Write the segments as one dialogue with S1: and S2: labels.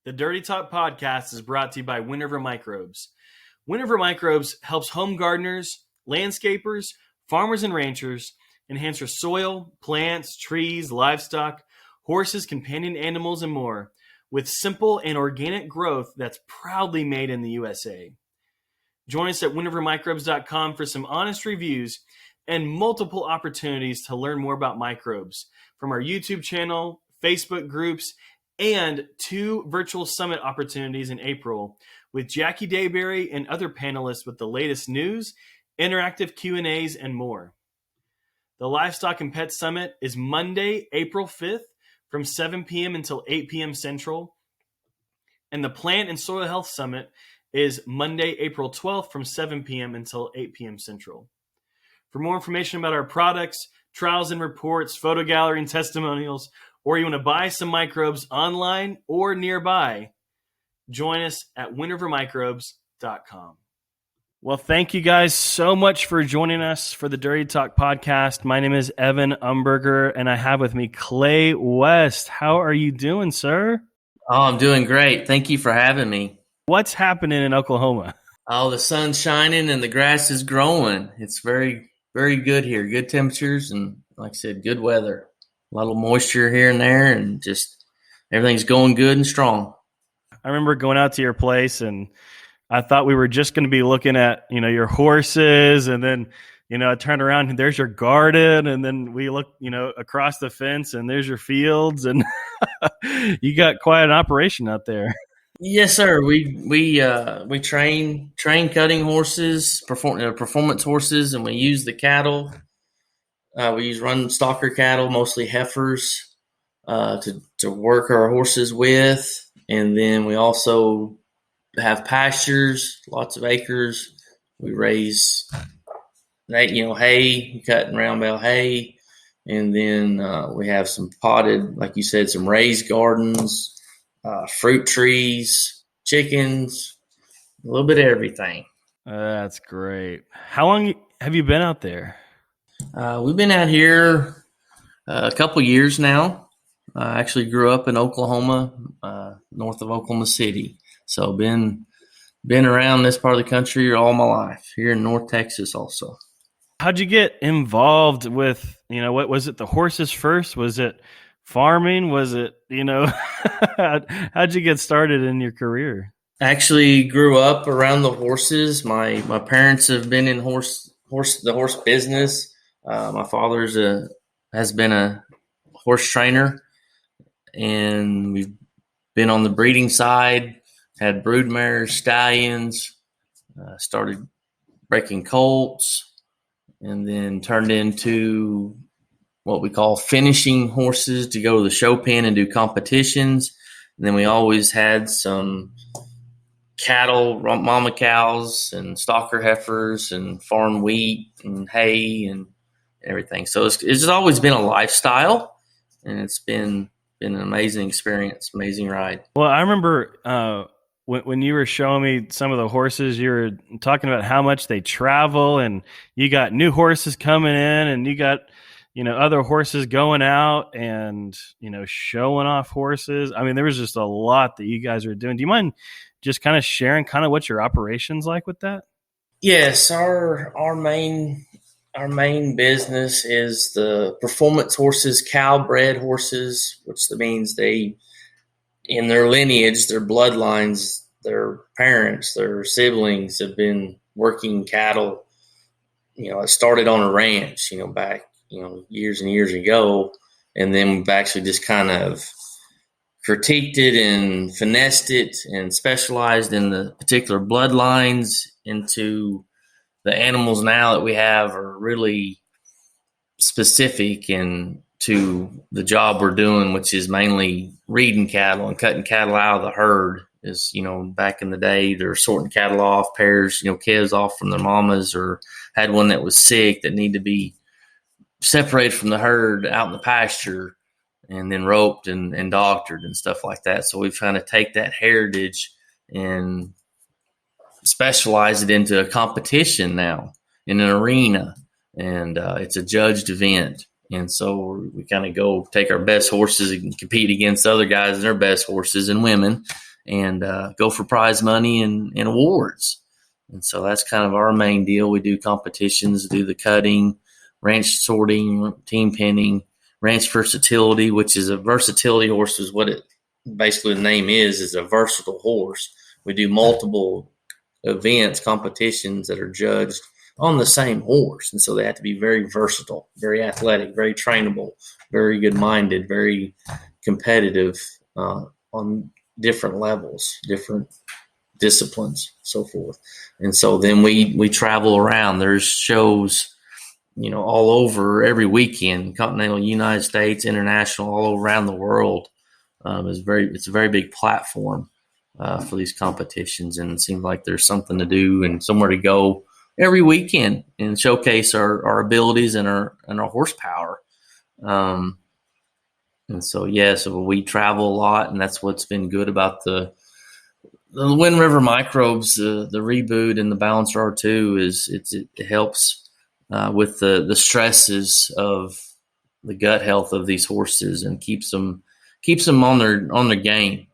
S1: The Dirty Talk podcast is brought to you by Wind River Microbes. Wind River Microbes helps home gardeners, landscapers, farmers, and ranchers enhance their soil, plants, trees, livestock, horses, companion animals, and more with simple and organic growth that's proudly made in the USA. Join us at windrivermicrobes.com for some honest reviews and multiple opportunities to learn more about microbes from our YouTube channel, Facebook groups, and 2 virtual summit opportunities in April with Jackie Dayberry and other panelists with the latest news, interactive Q&As, and more. The Livestock and Pet Summit is Monday, April 5th from 7 p.m. until 8 p.m. Central. And the Plant and Soil Health Summit is Monday, April 12th from 7 p.m. until 8 p.m. Central. For more information about our products, trials and reports, photo gallery and testimonials, or you want to buy some microbes online or nearby, join us at windrivermicrobes.com. Well, thank you guys so much for joining us for the Dirty Talk podcast. My name is Evan Umberger, and I have with me Clay West. How are you doing, sir?
S2: Oh, I'm doing great. Thank you for having me.
S1: What's happening in Oklahoma?
S2: Oh, the sun's shining and the grass is growing. It's very, very good here. Good temperatures and, like I said, good weather. A lot of moisture here and there, and just everything's going good and strong.
S1: I remember going out to your place, and I thought we were just going to be looking at, your horses, and then, I turned around and there's your garden, and then we look, across the fence and there's your fields, and you got quite an operation out there.
S2: Yes, sir. We train cutting horses, performance horses, and we use the cattle. We use run stalker cattle, mostly heifers, to work our horses with. And then we also have pastures, lots of acres. We raise, hay, cut and round bale hay. And then we have some potted, like you said, some raised gardens, fruit trees, chickens, a little bit of everything.
S1: That's great. How long have you been out there?
S2: We've been out here a couple years now. I actually grew up in Oklahoma, north of Oklahoma City. So been around this part of the country all my life, here in North Texas also.
S1: How'd you get involved with, what was it, the horses first? Was it farming? Was it, how'd you get started in your career?
S2: Actually grew up around the horses. My parents have been in the horse business. My father has been a horse trainer, and we've been on the breeding side, had brood mares, stallions, started breaking colts, and then turned into what we call finishing horses to go to the show pen and do competitions. And then we always had some cattle, mama cows, and stalker heifers, and farm wheat and hay and everything. So it's always been a lifestyle, and it's been an amazing experience, amazing ride.
S1: Well, I remember when you were showing me some of the horses, you were talking about how much they travel, and you got new horses coming in, and you got other horses going out and showing off horses. I mean, there was just a lot that you guys were doing. Do you mind just kind of sharing kind of what your operation's like with that?
S2: Yes, our main business is the performance horses, cow-bred horses, which means they, in their lineage, their bloodlines, their parents, their siblings have been working cattle. It started on a ranch, back, years and years ago. And then we've actually just kind of critiqued it and finessed it and specialized in the particular bloodlines into the animals now that we have are really specific and to the job we're doing, which is mainly reading cattle and cutting cattle out of the herd. Is, back in the day, they're sorting cattle off, pairs, calves off from their mamas, or had one that was sick that needed to be separated from the herd out in the pasture and then roped and doctored and stuff like that. So we've kind of take that heritage and specialize it into a competition now in an arena, and it's a judged event. And so we kind of go take our best horses and compete against other guys and their best horses and women, and go for prize money and awards. And so that's kind of our main deal. We do competitions, do the cutting, ranch sorting, team pinning, ranch versatility, which is a versatility horse is what it basically the name is a versatile horse. We do multiple events, competitions that are judged on the same horse. And so they have to be very versatile, very athletic, very trainable, very good-minded, very competitive on different levels, different disciplines, so forth. And so then we travel around. There's shows, all over every weekend, continental United States, international, all around the world. It's a very big platform for these competitions, and it seems like there's something to do and somewhere to go every weekend and showcase our abilities and our horsepower. And so we travel a lot, and that's what's been good about the Wind River Microbes, the reboot and the Balancer R2 is it helps with the stresses of the gut health of these horses and keeps them on their game.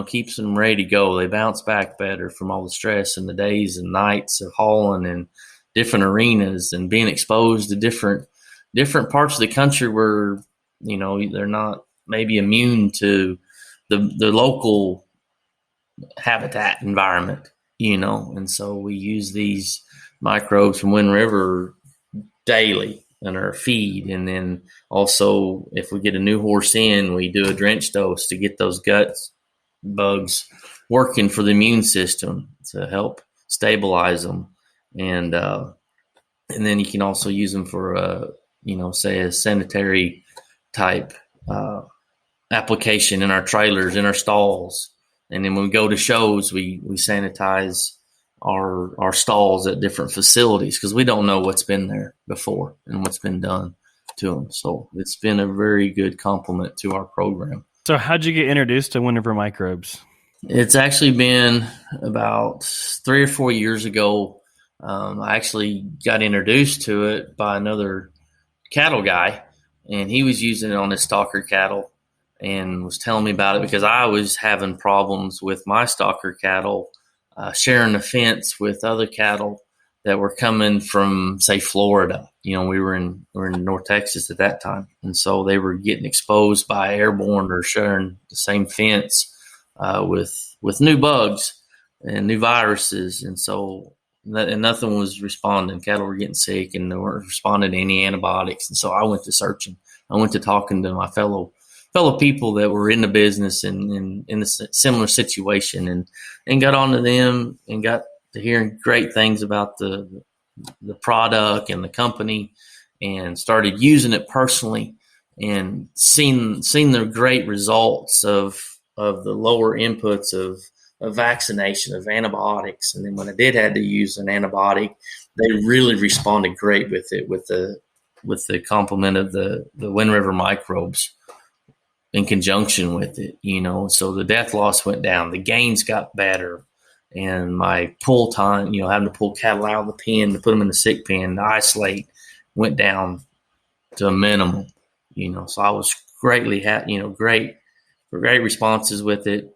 S2: Keeps them ready to go. They bounce back better from all the stress and the days and nights of hauling and different arenas and being exposed to different parts of the country where they're not maybe immune to the local habitat environment, and so we use these microbes from Wind River daily in our feed. And then also if we get a new horse in, we do a drench dose to get those gut bugs working for the immune system to help stabilize them. And then you can also use them for say a sanitary type application in our trailers, in our stalls. And then when we go to shows, we sanitize our stalls at different facilities because we don't know what's been there before and what's been done to them. So it's been a very good complement to our program.
S1: So how'd you get introduced to Wind River Microbes?
S2: It's actually been about 3 or 4 years ago. I actually got introduced to it by another cattle guy, and he was using it on his stalker cattle and was telling me about it because I was having problems with my stalker cattle sharing the fence with other cattle that were coming from, say, Florida. We were in North Texas at that time, and so they were getting exposed by airborne or sharing the same fence with new bugs and new viruses, and so nothing was responding. Cattle were getting sick, and they weren't responding to any antibiotics. And so I went to searching. I went to talking to my fellow people that were in the business and in a similar situation, and got on to them and got to hearing great things about the product and the company, and started using it personally and seen the great results of the lower inputs of vaccination, of antibiotics. And then when I had to use an antibiotic, they really responded great with it, with the complement of the Wind River Microbes in conjunction with it, so the death loss went down, the gains got better, and my pull time, having to pull cattle out of the pen to put them in the sick pen to isolate went down to a minimum, so I was greatly great responses with it.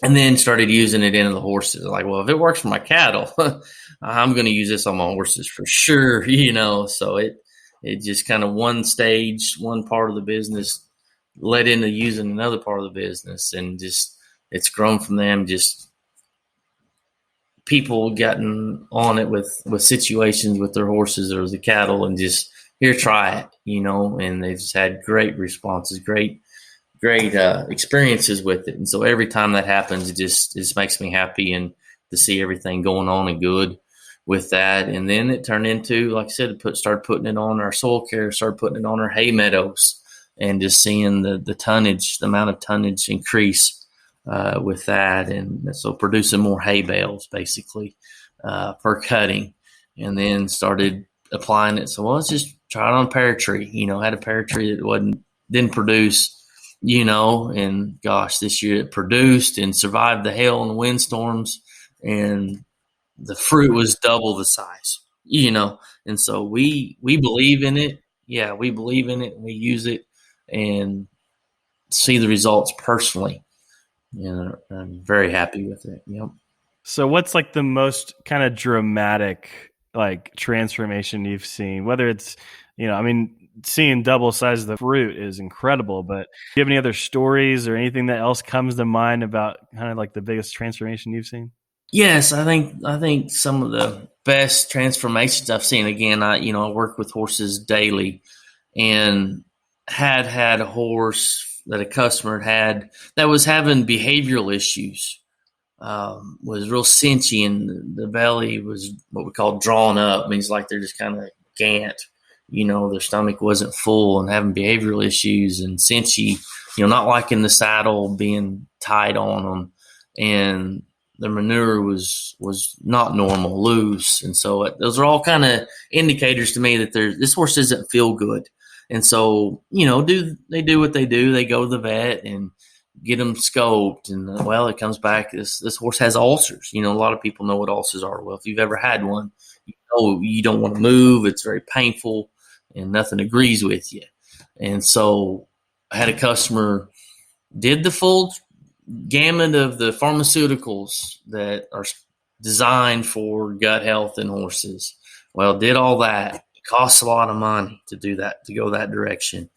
S2: And then started using it into the horses. Like, well, if it works for my cattle, I'm going to use this on my horses for sure, So it just kind of one part of the business led into using another part of the business, and just it's grown from them. Just people gotten on it with situations with their horses or the cattle, and just here, try it, And they've just had great responses, great experiences with it. And so every time that happens, it just makes me happy, and to see everything going on and good with that. And then it turned into, like I said, started putting it on our soil care, started putting it on our hay meadows, and just seeing the tonnage, the amount of tonnage increase with that. And so producing more hay bales basically per cutting, and then started applying it. So let's just try it on pear tree, had a pear tree that didn't produce, and gosh, this year it produced and survived the hail and the windstorms, and the fruit was double the size, and so we believe in it. Yeah, we believe in it, and we use it and see the results personally and I'm very happy with it. Yep.
S1: So what's like the most kind of dramatic like transformation you've seen? Whether it's, I mean, seeing double size of the fruit is incredible, but do you have any other stories or anything that else comes to mind about kind of like the biggest transformation you've seen?
S2: Yes, I think some of the best transformations I've seen. Again, I work with horses daily, and had a horse that a customer had that was having behavioral issues. Was real cinchy, and the belly was what we call drawn up. It means like they're just kind of gant. Their stomach wasn't full and having behavioral issues and cinchy. Not liking the saddle being tight on them, and the manure was not normal, loose, and so those are all kind of indicators to me that this horse doesn't feel good. And so do what they do? They go to the vet and get them scoped, and well, it comes back. This horse has ulcers. A lot of people know what ulcers are. Well, if you've ever had one, you don't want to move. It's very painful, and nothing agrees with you. And so I had a customer did the full gamut of the pharmaceuticals that are designed for gut health in horses. Well, did all that. It costs a lot of money to do that, to go that direction,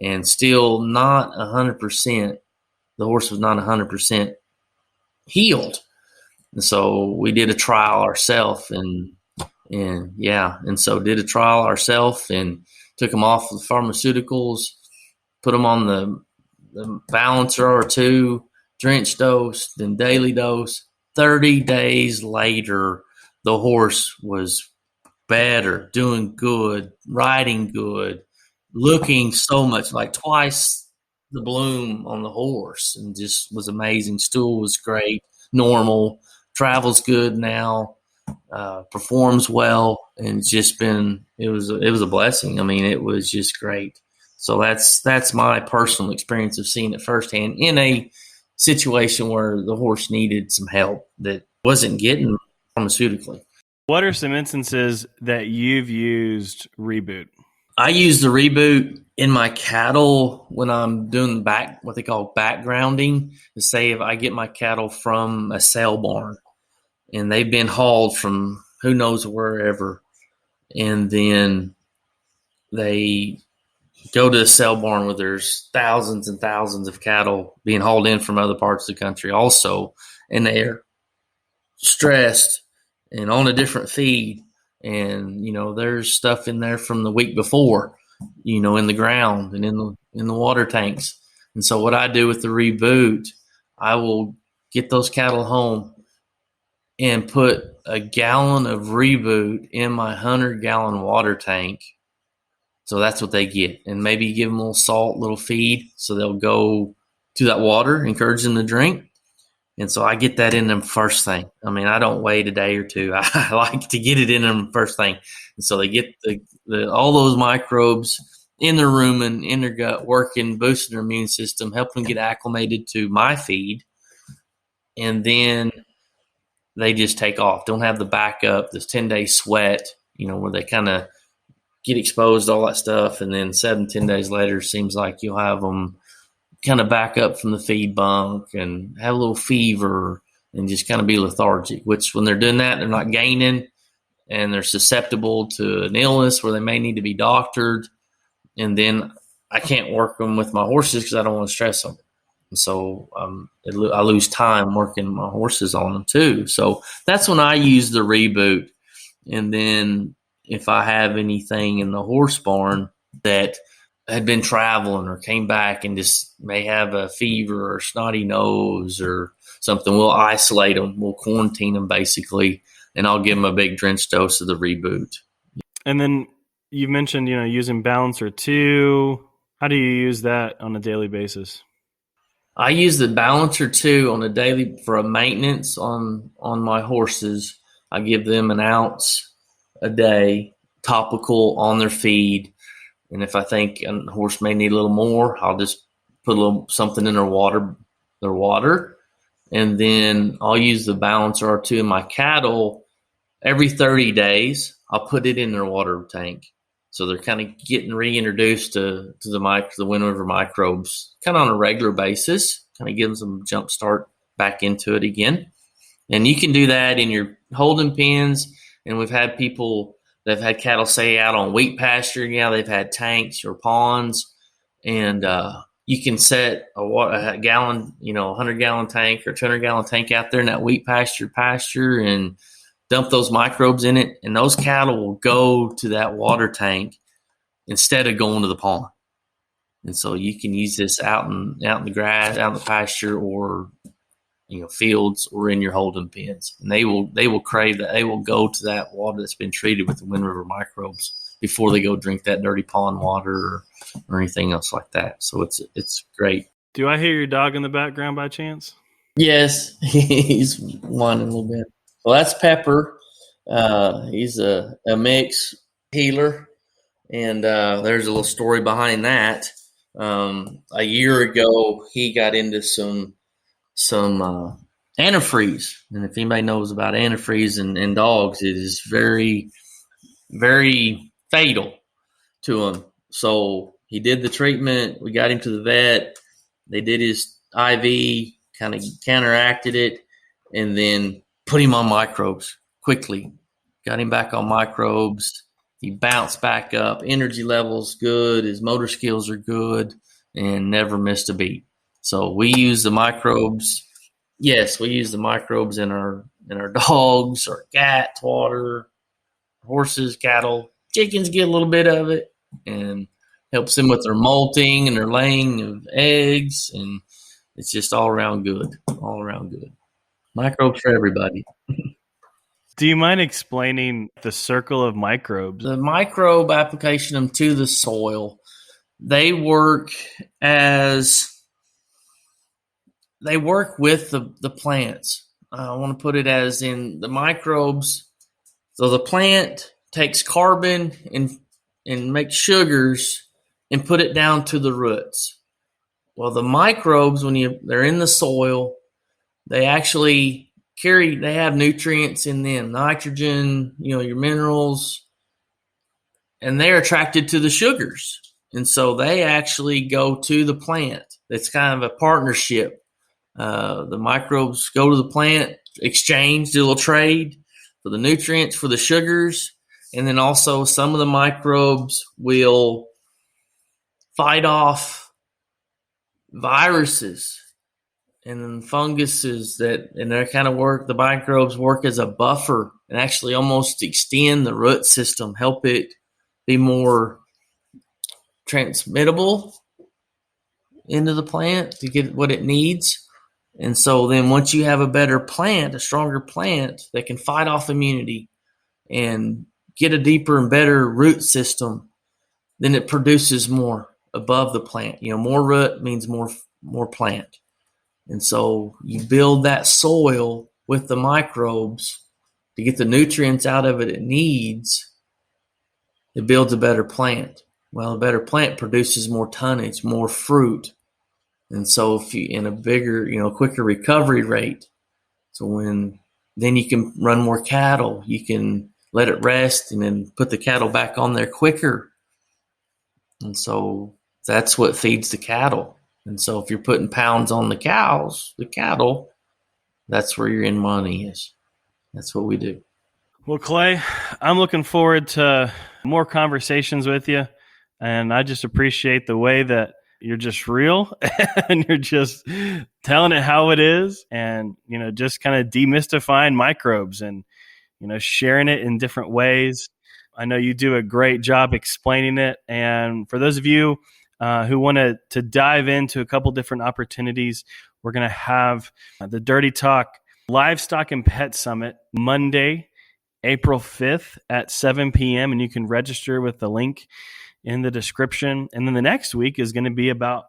S2: and still not 100%. The horse was not 100% healed. And so we did a trial ourselves, and so did a trial ourselves and took him off the pharmaceuticals, put him on the balancer or two, drench dose, then daily dose. 30 days later, the horse was better, doing good, riding good, looking so much like twice the bloom on the horse, and just was amazing. Stool was great, normal, travels good now, performs well, and it was a blessing. I mean, it was just great. So that's my personal experience of seeing it firsthand in a situation where the horse needed some help that wasn't getting pharmaceutically.
S1: What are some instances that you've used Reboot?
S2: I use the Reboot in my cattle when I'm doing what they call backgrounding. To say if I get my cattle from a sale barn and they've been hauled from who knows wherever, and then they go to a sale barn where there's thousands and thousands of cattle being hauled in from other parts of the country also, and they're stressed and on a different feed. And, there's stuff in there from the week before, in the ground and in the water tanks. And so what I do with the Reboot, I will get those cattle home and put a gallon of Reboot in my 100-gallon water tank. So that's what they get. And maybe give them a little salt, little feed, so they'll go to that water, encourage them to drink. And so I get that in them first thing. I mean, I don't wait a day or two. I like to get it in them first thing. And so they get all those microbes in their rumen, in their gut, working, boosting their immune system, helping them get acclimated to my feed. And then they just take off. Don't have the backup, this 10-day sweat, where they kind of get exposed to all that stuff. And then 7-10 days later, seems like you'll have them kind of back up from the feed bunk and have a little fever and just kind of be lethargic, which when they're doing that, they're not gaining and they're susceptible to an illness where they may need to be doctored. And then I can't work them with my horses because I don't want to stress them. And so I lose time working my horses on them too. So that's when I use the Reboot. And then if I have anything in the horse barn that had been traveling or came back and just may have a fever or snotty nose or something, we'll isolate them. We'll quarantine them basically, and I'll give them a big drench dose of the Reboot. And
S1: then you mentioned, using Balancer 2. How do you use that on a daily basis?
S2: I use the Balancer 2 on a daily for a maintenance on my horses. I give them an ounce a day, topical on their feed. And if I think a horse may need a little more, I'll just put a little something in their water. And then I'll use the Balancer R2 in my cattle every 30 days. I'll put it in their water tank. So they're kind of getting reintroduced to the Wind River Microbes kind of on a regular basis. kind of give them some jump start back into it again. And you can do that in your holding pens. And we've had people that have had cattle say out on wheat pasture. They've had tanks or ponds, and you can set a gallon, 100-gallon tank or 200-gallon tank out there in that wheat pasture and dump those microbes in it. And those cattle will go to that water tank instead of going to the pond. And so you can use this out in the grass, out in the pasture, or fields, or in your holding pens. And they will crave that. They will go to that water that's been treated with the Wind River microbes before they go drink that dirty pond water or anything else like that. So it's great.
S1: Do I hear your dog in the background by chance?
S2: Yes, he's whining a little bit. Well, that's Pepper. He's a mix healer, and there's a little story behind that. A year ago, he got into some antifreeze, and if anybody knows about antifreeze in dogs, it is very, very fatal to him. So he did the treatment. We got him to the vet. They did his IV, kind of counteracted it, and then put him on microbes quickly. Got him back on microbes. He bounced back up. Energy levels good. His motor skills are good, and never missed a beat. So we use the microbes. Yes, we use the microbes in our dogs, our cats, water, horses, cattle. Chickens get a little bit of it, and helps them with their molting and their laying of eggs, and it's just all around good. All around good. Microbes for everybody.
S1: Do you mind explaining the circle of microbes?
S2: The microbe application of them to the soil, they work with the plants. I want to put it as in the microbes. So the plant takes carbon and makes sugars and put it down to the roots. Well, the microbes, when they're in the soil, they actually they have nutrients in them, nitrogen, your minerals, and they're attracted to the sugars. And so they actually go to the plant. It's kind of a partnership. The microbes go to the plant, exchange, do a little trade for the nutrients, for the sugars, and then also some of the microbes will fight off viruses and then funguses and they kind of the microbes work as a buffer and actually almost extend the root system, help it be more transmittable into the plant to get what it needs. And so then once you have a better plant, a stronger plant that can fight off immunity and get a deeper and better root system, then it produces more above the plant. More root means more plant. And so you build that soil with the microbes to get the nutrients out of it needs. It builds a better plant. Well, a better plant produces more tonnage, more fruit. And so if you in a bigger, quicker recovery rate. So then you can run more cattle, you can let it rest and then put the cattle back on there quicker. And so that's what feeds the cattle. And so if you're putting pounds on the cattle, that's where your end money is. That's what we do.
S1: Well, Clay, I'm looking forward to more conversations with you. And I just appreciate the way that you're just real and you're just telling it how it is and, just kind of demystifying microbes and, sharing it in different ways. I know you do a great job explaining it. And for those of you who want to dive into a couple different opportunities, we're going to have the Dirty Talk Livestock and Pet Summit Monday, April 5th at 7 p.m. And you can register with the link in the description. And then the next week is going to be about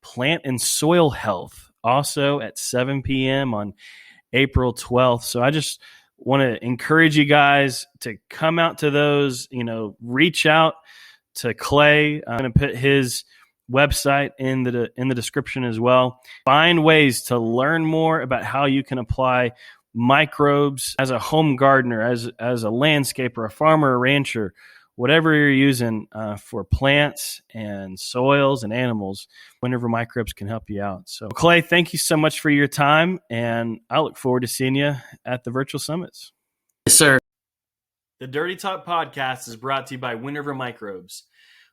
S1: plant and soil health, also at 7 p.m. on April 12th. So I just want to encourage you guys to come out to those, reach out to Clay. I'm going to put his website in the description as well. Find ways to learn more about how you can apply microbes as a home gardener, as a landscaper, a farmer, a rancher, whatever you're using for plants and soils and animals, Wind River Microbes can help you out. So, Clay, thank you so much for your time, and I look forward to seeing you at the virtual summits.
S2: Yes, sir.
S1: The Dirty Talk podcast is brought to you by Wind River Microbes.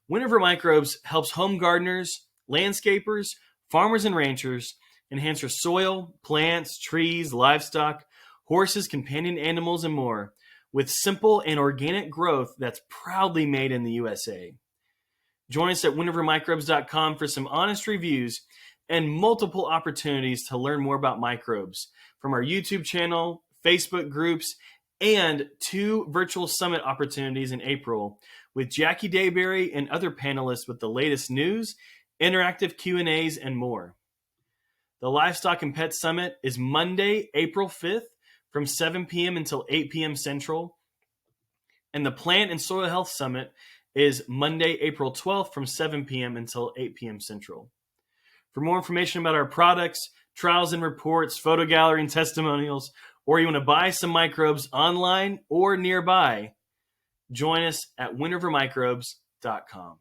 S1: Wind River Microbes helps home gardeners, landscapers, farmers, and ranchers enhance your soil, plants, trees, livestock, horses, companion animals, and more with simple and organic growth that's proudly made in the USA. Join us at windrivermicrobes.com for some honest reviews and multiple opportunities to learn more about microbes from our YouTube channel, Facebook groups, and 2 virtual summit opportunities in April with Jackie Dayberry and other panelists with the latest news, interactive Q&As, and more. The Livestock and Pet Summit is Monday, April 5th from 7 p.m. until 8 p.m. Central. And the Plant and Soil Health Summit is Monday, April 12th from 7 p.m. until 8 p.m. Central. For more information about our products, trials and reports, photo gallery and testimonials, or you want to buy some microbes online or nearby, join us at windrivermicrobes.com.